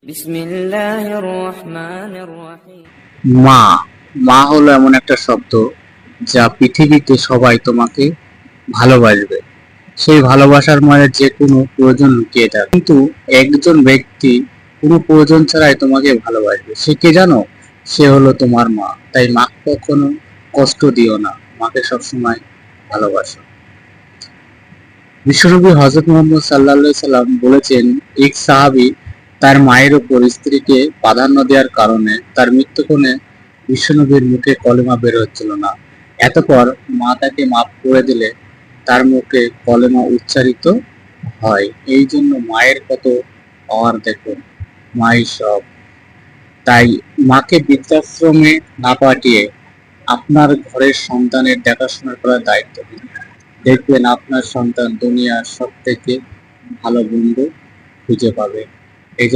বিসমিল্লাহির রহমানির রহিম। মা মা হলো এমন একটা শব্দ যা পৃথিবীতে সবাই তোমাকে ভালোবাসবে। সেই ভালোবাসার মাঝে যে কোনো প্রয়োজন লুকিয়ে থাকে, কিন্তু একজন ব্যক্তি কোনো প্রয়োজন ছাড়াই তোমাকে ভালোবাসবে, সে কে জানো? সে হলো তোমার মা। তাই মাকে কখনো কষ্ট দিও না, মাকে সবসময় ভালোবাসো। বিশ্বনবী হযরত মুহাম্মদ সাল্লাল্লাহু আলাইহি সাল্লাম বলেছেন, এক সাহাবী তার মায়ের উপর স্ত্রীকে প্রাধান্য দেওয়ার কারণে তার মৃত্যুক্ষণে বিশ্বনবীর মুখে কলেমা বের হচ্ছিল না। এতপর মা তাকে মাফ করে দিলে তার মুখে কলেমা উচ্চারিত হয়। এই জন্য মায়ের কত পাওয়ার দেখুন, মাই সব। তাই মাকে বৃদ্ধাশ্রমে না পাঠিয়ে আপনার ঘরের সন্তানের দেখাশোনা করার দায়িত্ব দিন। দেখবেন আপনার সন্তান দুনিয়ার সব থেকে ভালো বন্ধু খুঁজে পাবে।